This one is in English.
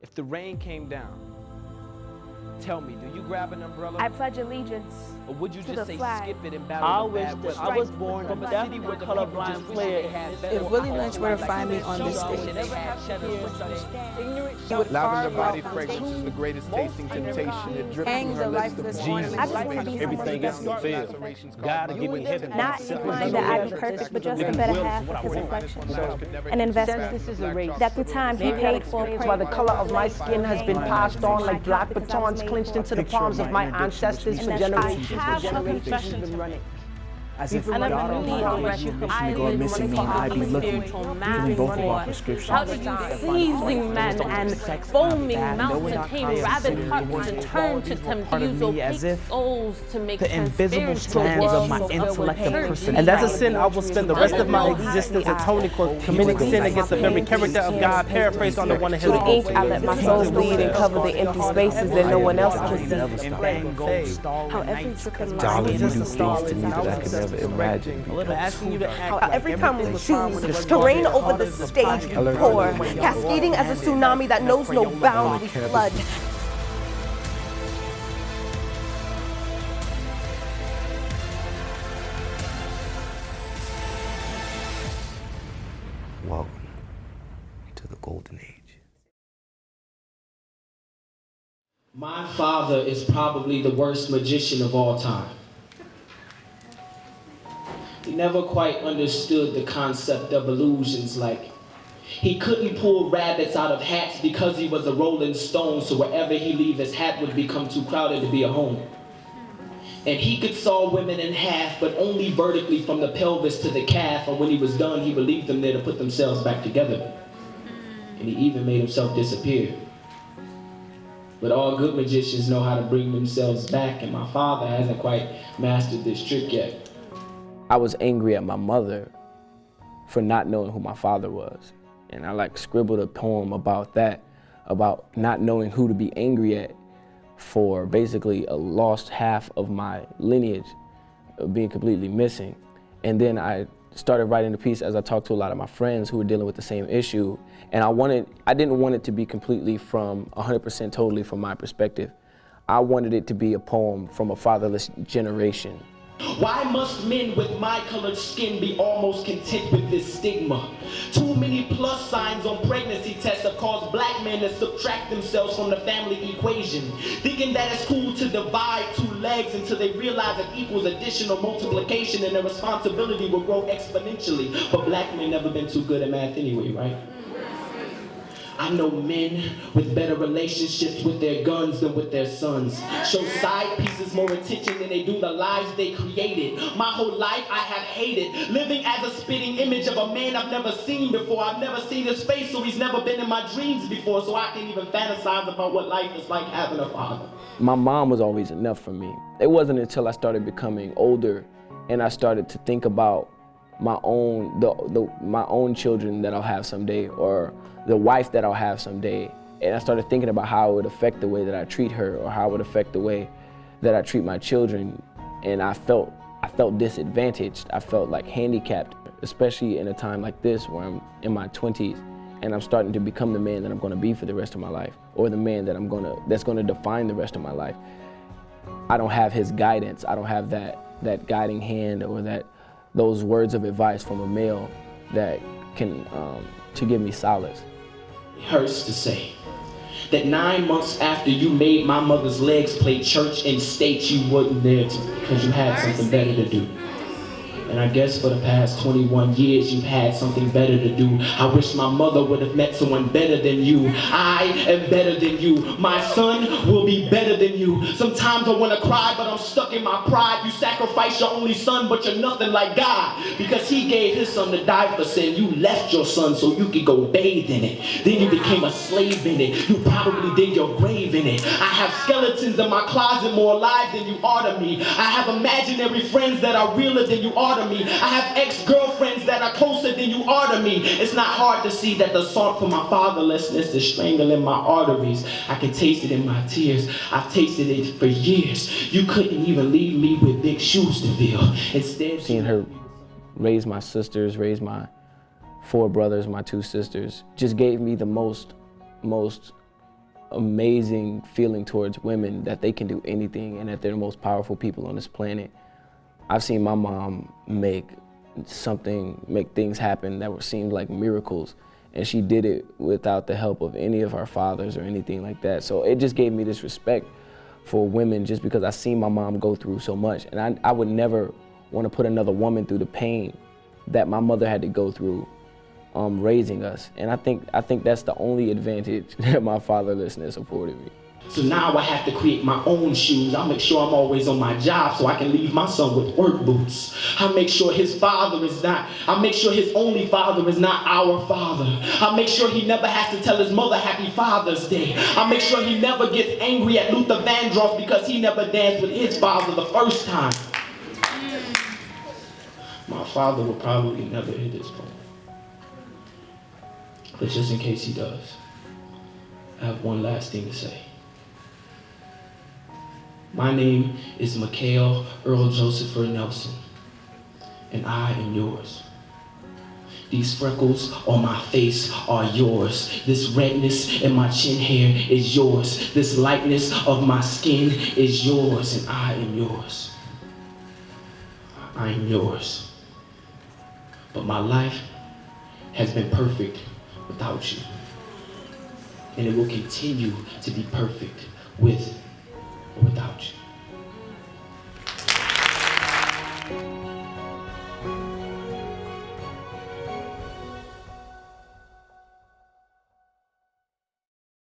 If the rain came down, tell me, do you grab an umbrella? I pledge allegiance or would you to just the say flag. skip it and battle the bad weather? I was born from a deaf city and where the people colorblind just wish player. they had better If Willie options. Lynch were to find me on this stage, he would Lavender carve body out fragrance is the greatest tasting temptation. It drips hang from the her lips to lifeless form. ornament. I just want to be Everything else someone is special. failed. God will give me heaven. Not implying that I'd be perfect, but just a better half of his reflection. An investment This is a race. that the time he paid for. Why the color of my skin has been passed on like black batons clenched into the palms of my ancestors for generations have and a generations have been running. As if And my I daughter really or don't mom go missing me, I'd be looking, filling both of our prescriptions. How do you seizing men and foaming mouths and tame rabid hearts to turn to confuse opaque souls to make the invisible strands of my intellect and personality. And that's a sin I will spend the rest of my existence atoning for, committing sin against the very character of God, paraphrased on the one of his Through ink, I let my soul bleed and cover the empty spaces that no one else can see. How every trick in Darling, life you is do a things star to me that I could never imagine. How every time we choose to rain over the stage we pour, cascading as a tsunami that knows no bounds, we flood. Welcome to the golden age. My father is probably the worst magician of all time. He never quite understood the concept of illusions, like he couldn't pull rabbits out of hats because he was a rolling stone, so wherever he leave his hat would become too crowded to be a home. And he could saw women in half, but only vertically from the pelvis to the calf, and when he was done, he would leave them there to put themselves back together. And he even made himself disappear. But all good magicians know how to bring themselves back, and my father hasn't quite mastered this trick yet. I was angry at my mother for not knowing who my father was. And I scribbled a poem about that, about not knowing who to be angry at for basically a lost half of my lineage being completely missing. And then I started writing the piece as I talked to a lot of my friends who were dealing with the same issue. And I didn't want it to be completely from 100% totally from my perspective. I wanted it to be a poem from a fatherless generation. Why must men with my colored skin be almost content with this stigma? Too many plus signs on pregnancy tests have caused black men to subtract themselves from the family equation, thinking that it's cool to divide two legs until they realize it equals additional multiplication and their responsibility will grow exponentially. But black men never been too good at math anyway, right? I know men with better relationships with their guns than with their sons. Show side pieces more attention than they do the lives they created. My whole life I have hated, living as a spitting image of a man I've never seen before. I've never seen his face, so he's never been in my dreams before, so I can't even fantasize about what life is like having a father. My mom was always enough for me. It wasn't until I started becoming older and I started to think about my own children that I'll have someday, or the wife that I'll have someday. And I started thinking about how it would affect the way that I treat her, or how it would affect the way that I treat my children. And I felt disadvantaged. I felt like handicapped, especially in a time like this where I'm in my 20s and I'm starting to become the man that I'm gonna be for the rest of my life, or the man that that's gonna define the rest of my life. I don't have his guidance. I don't have that guiding hand, or those words of advice from a male that can to give me solace. It hurts to say that 9 months after you made my mother's legs play church in state, you wasn't there because you had something better to do. And I guess for the past 21 years, you've had something better to do. I wish my mother would have met someone better than you. I am better than you. My son will be better than you. Sometimes I want to cry, but I'm stuck in my pride. You sacrificed your only son, but you're nothing like God. Because he gave his son to die for sin. You left your son so you could go bathe in it. Then you became a slave in it. You probably dig your grave in it. I have skeletons in my closet more alive than you are to me. I have imaginary friends that are realer than you are to me. I have ex-girlfriends that are closer than you are to me. It's not hard to see that the salt from my fatherlessness is strangling my arteries. I can taste it in my tears. I've tasted it for years. You couldn't even leave me with big shoes to fill. Instead, seeing her raise my sisters, raise my 4 brothers, my 2 sisters, just gave me the most amazing feeling towards women that they can do anything and that they're the most powerful people on this planet. I've seen my mom make things happen that seemed like miracles, and she did it without the help of any of our fathers or anything like that. So it just gave me this respect for women just because I seen my mom go through so much, and I would never want to put another woman through the pain that my mother had to go through raising us. And I think that's the only advantage that my fatherlessness afforded me. So now I have to create my own shoes. I make sure I'm always on my job so I can leave my son with work boots. I make sure I make sure his only father is not our father. I make sure he never has to tell his mother Happy Father's Day. I make sure he never gets angry at Luther Vandross because he never danced with his father the first time. My father will probably never hear this point. But just in case he does, I have one last thing to say. My name is Mickale Earl Joseph Nelson, and I am yours. These freckles on my face are yours. This redness in my chin hair is yours. This lightness of my skin is yours, and I am yours. I am yours. But my life has been perfect without you, and it will continue to be perfect with or without you.